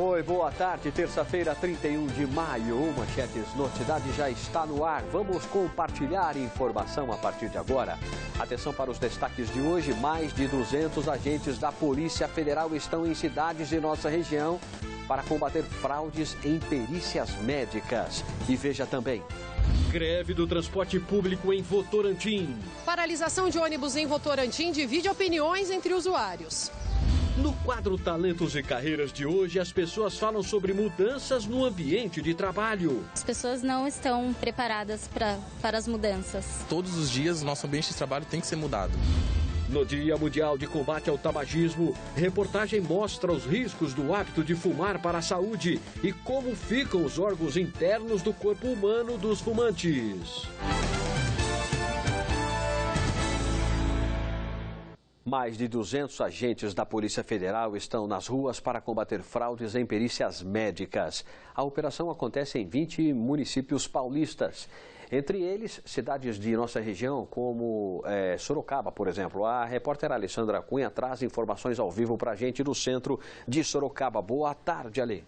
Oi, boa tarde, terça-feira, 31 de maio. O Manchetes Notícias já está no ar. Vamos compartilhar informação a partir de agora. Atenção para os destaques de hoje. Mais de 200 agentes da Polícia Federal estão em cidades de nossa região para combater fraudes em perícias médicas. E veja também. Greve do transporte público em Votorantim. Paralisação de ônibus em Votorantim divide opiniões entre usuários. No quadro Talentos e Carreiras de hoje, as pessoas falam sobre mudanças no ambiente de trabalho. As pessoas não estão preparadas para as mudanças. Todos os dias, o nosso ambiente de trabalho tem que ser mudado. No Dia Mundial de Combate ao Tabagismo, reportagem mostra os riscos do hábito de fumar para a saúde e como ficam os órgãos internos do corpo humano dos fumantes. Mais de 200 agentes da Polícia Federal estão nas ruas para combater fraudes em perícias médicas. A operação acontece em 20 municípios paulistas. Entre eles, cidades de nossa região, como Sorocaba, por exemplo. A repórter Alessandra Cunha traz informações ao vivo para a gente do centro de Sorocaba. Boa tarde, Ale.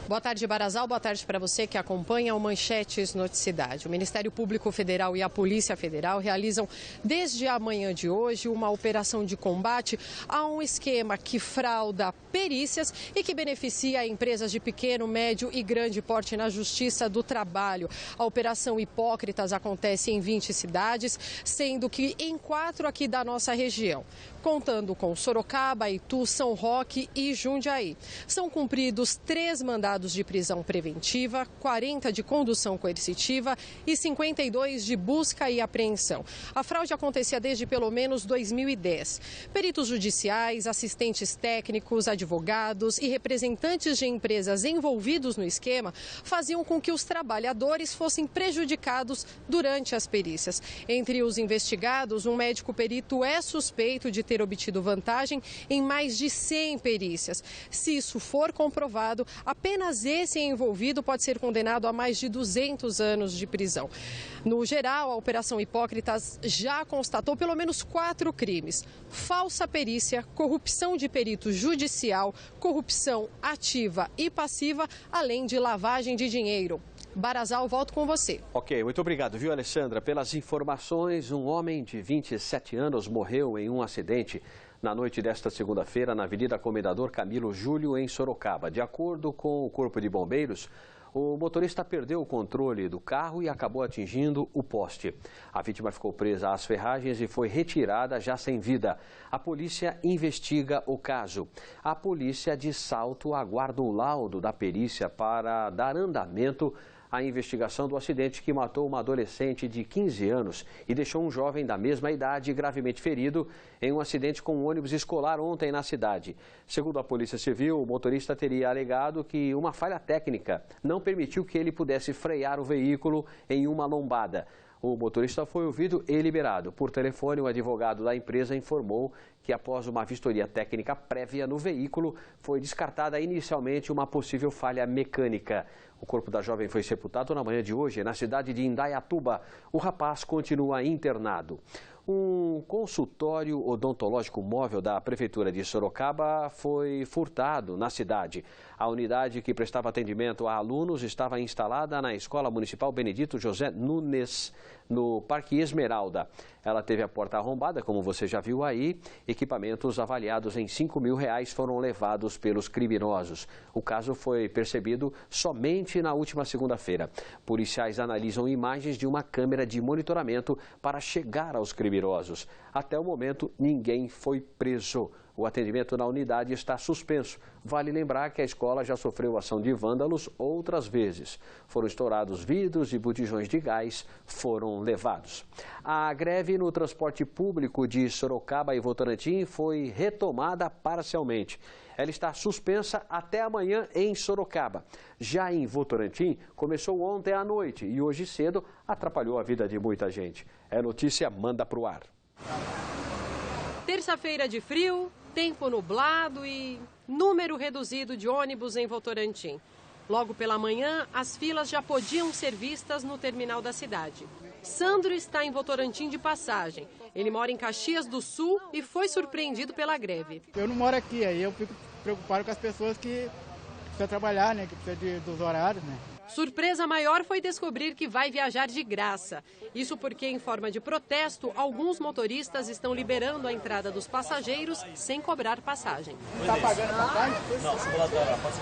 Boa tarde, Barazal. Boa tarde para você que acompanha o Manchetes Noticidade. O Ministério Público Federal e a Polícia Federal realizam desde a manhã de hoje uma operação de combate a um esquema que frauda perícias e que beneficia empresas de pequeno, médio e grande porte na Justiça do Trabalho. A Operação Hipócritas acontece em 20 cidades, sendo que em 4 aqui da nossa região, contando com Sorocaba, Itu, São Roque e Jundiaí. São cumpridos 3 mandados de prisão preventiva, 40 de condução coercitiva e 52 de busca e apreensão. A fraude acontecia desde pelo menos 2010. Peritos judiciais, assistentes técnicos, advogados e representantes de empresas envolvidos no esquema faziam com que os trabalhadores fossem prejudicados durante as perícias. Entre os investigados, um médico perito é suspeito de ter obtido vantagem em mais de 100 perícias. Se isso for comprovado, apenas esse envolvido pode ser condenado a mais de 200 anos de prisão. No geral, a Operação Hipócritas já constatou pelo menos 4 crimes: falsa perícia, corrupção de perito judicial, corrupção ativa e passiva, além de lavagem de dinheiro. Barazal, volto com você. Ok, muito obrigado, viu, Alessandra, pelas informações. Um homem de 27 anos morreu em um acidente na noite desta segunda-feira na Avenida Comendador Camilo Júlio, em Sorocaba. De acordo com o Corpo de Bombeiros, o motorista perdeu o controle do carro e acabou atingindo o poste. A vítima ficou presa às ferragens e foi retirada já sem vida. A polícia investiga o caso. A polícia de Salto aguarda o laudo da perícia para dar andamento à investigação do acidente que matou uma adolescente de 15 anos e deixou um jovem da mesma idade gravemente ferido em um acidente com um ônibus escolar ontem na cidade. Segundo a Polícia Civil, o motorista teria alegado que uma falha técnica não permitiu que ele pudesse frear o veículo em uma lombada. O motorista foi ouvido e liberado. Por telefone, o advogado da empresa informou que após uma vistoria técnica prévia no veículo, foi descartada inicialmente uma possível falha mecânica. O corpo da jovem foi sepultado na manhã de hoje na cidade de Indaiatuba. O rapaz continua internado. Um consultório odontológico móvel da Prefeitura de Sorocaba foi furtado na cidade. A unidade que prestava atendimento a alunos estava instalada na Escola Municipal Benedito José Nunes, no Parque Esmeralda. Ela teve a porta arrombada, como você já viu aí. Equipamentos avaliados em R$5 mil foram levados pelos criminosos. O caso foi percebido somente na última segunda-feira. Policiais analisam imagens de uma câmera de monitoramento para chegar aos criminosos. Até o momento, ninguém foi preso. O atendimento na unidade está suspenso. Vale lembrar que a escola já sofreu ação de vândalos outras vezes. Foram estourados vidros e botijões de gás foram levados. A greve no transporte público de Sorocaba e Votorantim foi retomada parcialmente. Ela está suspensa até amanhã em Sorocaba. Já em Votorantim, começou ontem à noite e hoje cedo atrapalhou a vida de muita gente. É notícia, manda pro ar. Terça-feira de frio, tempo nublado e número reduzido de ônibus em Votorantim. Logo pela manhã, as filas já podiam ser vistas no terminal da cidade. Sandro está em Votorantim de passagem. Ele mora em Caxias do Sul e foi surpreendido pela greve. Eu não moro aqui, aí eu preocuparam com as pessoas que precisam trabalhar, né? Que precisam dos horários, né? Surpresa maior foi descobrir que vai viajar de graça. Isso porque, em forma de protesto, alguns motoristas estão liberando a entrada dos passageiros sem cobrar passagem. Está pagando a passagem? Não, se lá, pode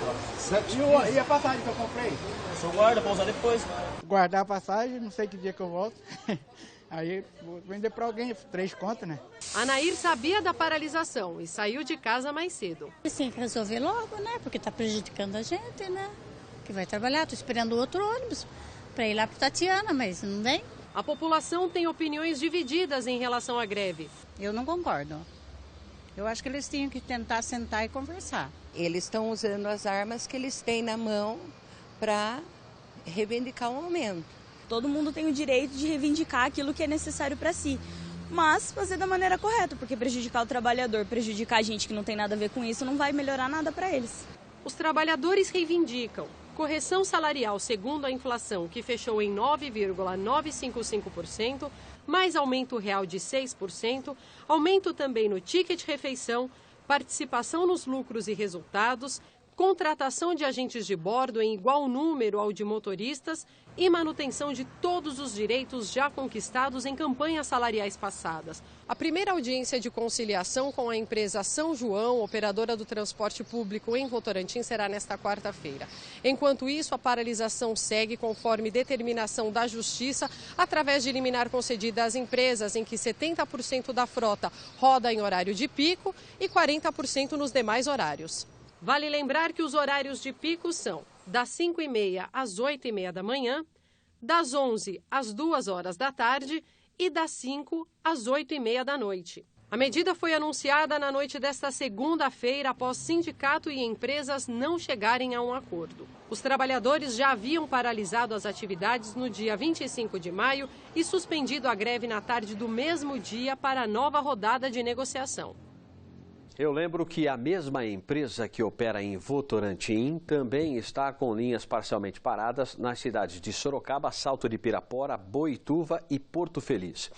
E a passagem que eu comprei? o senhor guarda para usar depois. Guardar a passagem, não sei que dia que eu volto. Aí vou vender para alguém, 3 contas, né? A Nair sabia da paralisação e saiu de casa mais cedo. Tem que resolver logo, né? Porque está prejudicando a gente, né? Que vai trabalhar, estou esperando o outro ônibus para ir lá para Tatiana, mas não vem. A população tem opiniões divididas em relação à greve. Eu não concordo. Eu acho que eles tinham que tentar sentar e conversar. Eles estão usando as armas que eles têm na mão para reivindicar um aumento. Todo mundo tem o direito de reivindicar aquilo que é necessário para si, mas fazer da maneira correta, porque prejudicar o trabalhador, prejudicar a gente que não tem nada a ver com isso, não vai melhorar nada para eles. Os trabalhadores reivindicam correção salarial segundo a inflação, que fechou em 9,955%, mais aumento real de 6%, aumento também no ticket refeição, participação nos lucros e resultados, contratação de agentes de bordo em igual número ao de motoristas e manutenção de todos os direitos já conquistados em campanhas salariais passadas. A primeira audiência de conciliação com a empresa São João, operadora do transporte público em Votorantim, será nesta quarta-feira. Enquanto isso, a paralisação segue conforme determinação da Justiça, através de liminar concedida às empresas em que 70% da frota roda em horário de pico e 40% nos demais horários. Vale lembrar que os horários de pico são das 5h30 às 8h30 da manhã, das 11 às 2 horas da tarde e das 5 às 8h30 da noite. A medida foi anunciada na noite desta segunda-feira após sindicato e empresas não chegarem a um acordo. Os trabalhadores já haviam paralisado as atividades no dia 25 de maio e suspendido a greve na tarde do mesmo dia para a nova rodada de negociação. Eu lembro que a mesma empresa que opera em Votorantim também está com linhas parcialmente paradas nas cidades de Sorocaba, Salto de Pirapora, Boituva e Porto Feliz.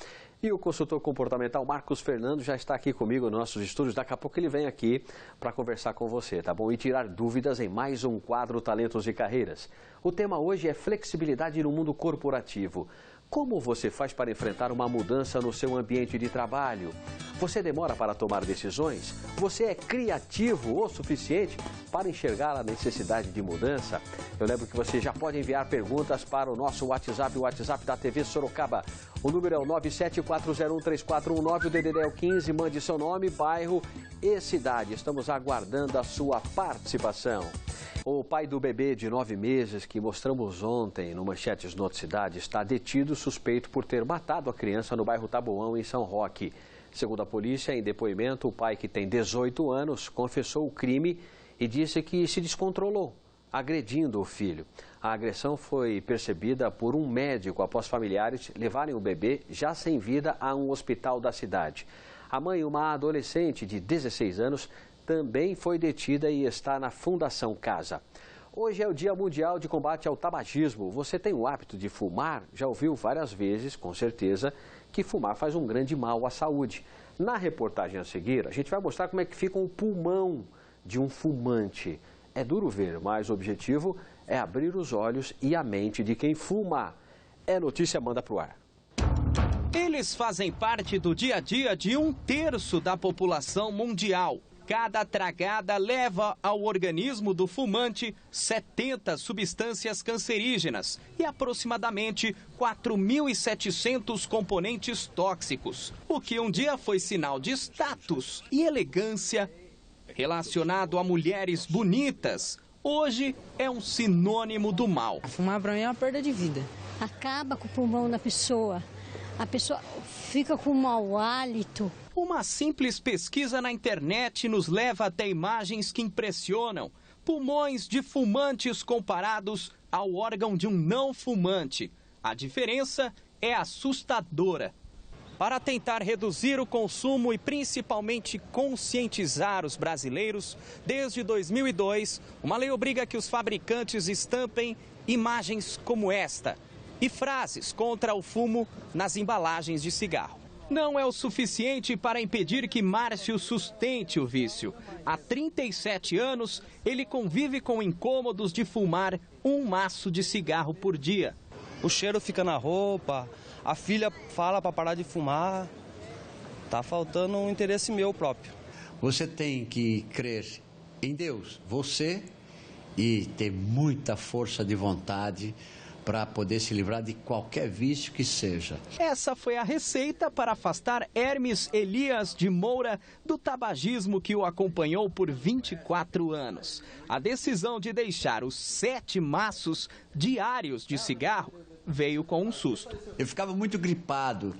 E o consultor comportamental Marcos Fernando já está aqui comigo nos nossos estúdios. Daqui a pouco ele vem aqui para conversar com você, tá bom? E tirar dúvidas em mais um quadro Talentos e Carreiras. O tema hoje é flexibilidade no mundo corporativo. Como você faz para enfrentar uma mudança no seu ambiente de trabalho? Você demora para tomar decisões? Você é criativo o suficiente para enxergar a necessidade de mudança? Eu lembro que você já pode enviar perguntas para o nosso WhatsApp, o WhatsApp da TV Sorocaba. O número é o 974013419, o DDD é o 15, mande seu nome, bairro e cidade. Estamos aguardando a sua participação. O pai do bebê de 9 meses, que mostramos ontem no Manchetes Noticidade, está detido suspeito por ter matado a criança no bairro Taboão, em São Roque. Segundo a polícia, em depoimento, o pai, que tem 18 anos, confessou o crime e disse que se descontrolou, agredindo o filho. A agressão foi percebida por um médico após familiares levarem o bebê, já sem vida, a um hospital da cidade. A mãe, uma adolescente de 16 anos, também foi detida e está na Fundação Casa. Hoje é o Dia Mundial de Combate ao Tabagismo. Você tem o hábito de fumar? Já ouviu várias vezes, com certeza, que fumar faz um grande mal à saúde. Na reportagem a seguir, a gente vai mostrar como é que fica o pulmão de um fumante. É duro ver, mas o objetivo é abrir os olhos e a mente de quem fuma. É notícia, manda pro ar. Eles fazem parte do dia a dia de 1/3 da população mundial. Cada tragada leva ao organismo do fumante 70 substâncias cancerígenas e aproximadamente 4.700 componentes tóxicos, o que um dia foi sinal de status e elegância relacionado a mulheres bonitas, hoje é um sinônimo do mal. Fumar para mim é uma perda de vida. Acaba com o pulmão da pessoa. A pessoa fica com mau hálito. Uma simples pesquisa na internet nos leva até imagens que impressionam. Pulmões de fumantes comparados ao órgão de um não fumante. A diferença é assustadora. Para tentar reduzir o consumo e principalmente conscientizar os brasileiros, desde 2002, uma lei obriga que os fabricantes estampem imagens como esta e frases contra o fumo nas embalagens de cigarro. não é o suficiente para impedir que Márcio sustente o vício. Há 37 anos, ele convive com incômodos de fumar um maço de cigarro por dia. O cheiro fica na roupa, a filha fala para parar de fumar. Tá faltando um interesse meu próprio. Você tem que crer em Deus, você, e ter muita força de vontade para poder se livrar de qualquer vício que seja. Essa foi a receita para afastar Hermes Elias de Moura do tabagismo que o acompanhou por 24 anos. A decisão de deixar os 7 maços diários de cigarro veio com um susto. Eu ficava muito gripado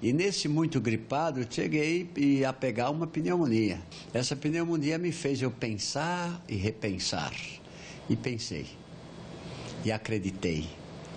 e nesse muito gripado eu cheguei a pegar uma pneumonia. Essa pneumonia me fez eu pensar e repensar. E pensei e acreditei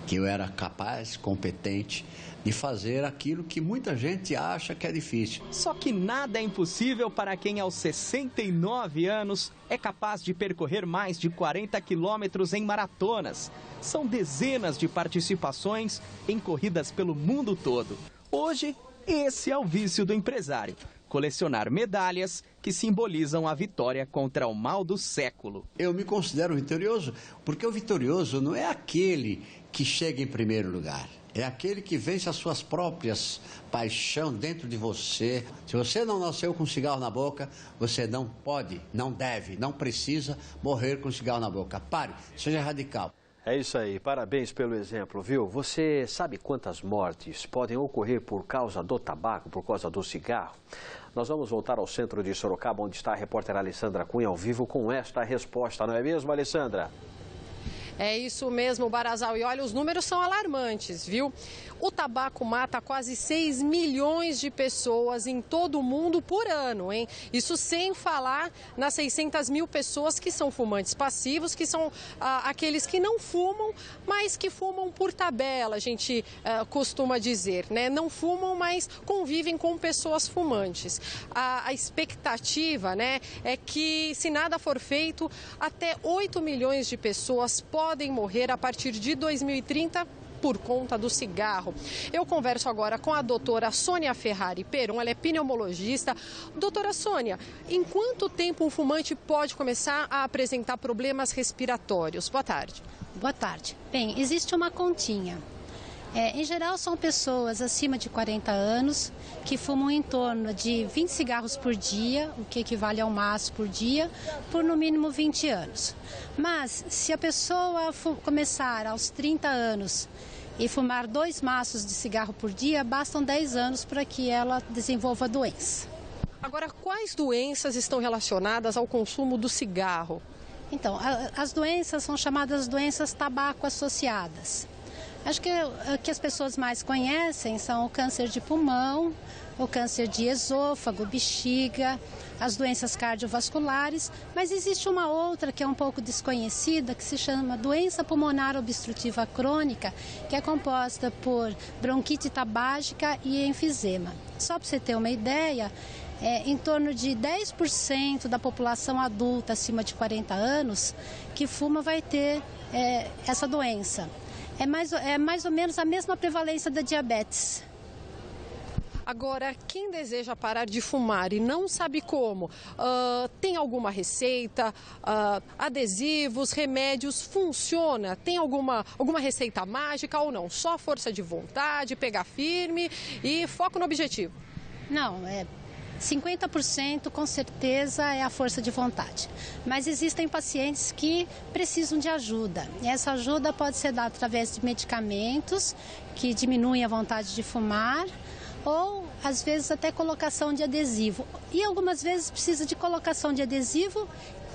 que eu era capaz, competente, de fazer aquilo que muita gente acha que é difícil. Só que nada é impossível para quem aos 69 anos é capaz de percorrer mais de 40 quilômetros em maratonas. São dezenas de participações em corridas pelo mundo todo. Hoje, esse é o vício do empresário: colecionar medalhas que simbolizam a vitória contra o mal do século. Eu me considero vitorioso, porque o vitorioso não é aquele que chega em primeiro lugar. É aquele que vence as suas próprias paixões dentro de você. Se você não nasceu com cigarro na boca, você não pode, não deve, não precisa morrer com cigarro na boca. Pare, seja radical. É isso aí, parabéns pelo exemplo, viu? Você sabe quantas mortes podem ocorrer por causa do tabaco, por causa do cigarro? Nós vamos voltar ao centro de Sorocaba, onde está a repórter Alessandra Cunha ao vivo com esta resposta, não é mesmo, Alessandra? É isso mesmo, Barazal. E olha, os números são alarmantes, viu? O tabaco mata quase 6 milhões de pessoas em todo o mundo por ano, hein? Isso sem falar nas 600 mil pessoas que são fumantes passivos, que são aqueles que não fumam, mas que fumam por tabela, a gente costuma dizer, né? Não fumam, mas convivem com pessoas fumantes. A expectativa, né, é que, se nada for feito, até 8 milhões de pessoas podem morrer a partir de 2030 por conta do cigarro. Eu converso agora com a doutora Sônia Ferrari Peron, ela é pneumologista. Doutora Sônia, em quanto tempo um fumante pode começar a apresentar problemas respiratórios? Boa tarde. Boa tarde. Bem, existe uma continha. Em geral, são pessoas acima de 40 anos que fumam em torno de 20 cigarros por dia, o que equivale a um maço por dia, por no mínimo 20 anos. Mas, se a pessoa começar aos 30 anos e fumar 2 maços de cigarro por dia, bastam 10 anos para que ela desenvolva a doença. Agora, quais doenças estão relacionadas ao consumo do cigarro? Então, as doenças são chamadas doenças tabaco-associadas. Acho que o que as pessoas mais conhecem são o câncer de pulmão, o câncer de esôfago, bexiga, as doenças cardiovasculares, mas existe uma outra que é um pouco desconhecida, que se chama doença pulmonar obstrutiva crônica, que é composta por bronquite tabágica e enfisema. Só para você ter uma ideia, em torno de 10% da população adulta acima de 40 anos que fuma vai ter essa doença. É mais ou menos a mesma prevalência da diabetes. Agora, quem deseja parar de fumar e não sabe como, tem alguma receita, adesivos, remédios, funciona? Tem alguma receita mágica ou não? Só força de vontade, pegar firme e foco no objetivo? Não, 50% com certeza é a força de vontade. Mas existem pacientes que precisam de ajuda. E essa ajuda pode ser dada através de medicamentos que diminuem a vontade de fumar, ou às vezes até colocação de adesivo. E algumas vezes precisa de colocação de adesivo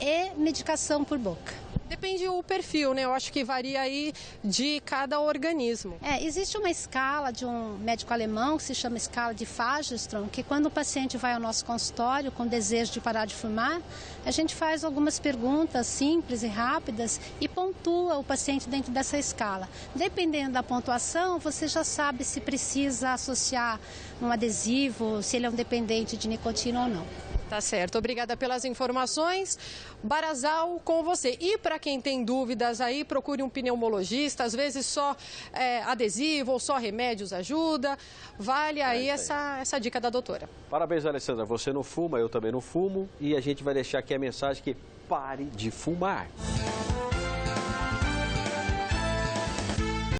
e medicação por boca. Depende do perfil, né? Eu acho que varia aí de cada organismo. Existe uma escala de um médico alemão que se chama escala de Fagerström, que quando o paciente vai ao nosso consultório com desejo de parar de fumar, a gente faz algumas perguntas simples e rápidas e pontua o paciente dentro dessa escala. Dependendo da pontuação, você já sabe se precisa associar um adesivo, se ele é um dependente de nicotina ou não. Tá certo, obrigada pelas informações. Barazal, com você. E para quem tem dúvidas aí, procure um pneumologista, às vezes só adesivo ou só remédios ajuda. Vale aí essa dica da doutora. Parabéns, Alessandra. Você não fuma, eu também não fumo. E a gente vai deixar aqui a mensagem que pare de fumar.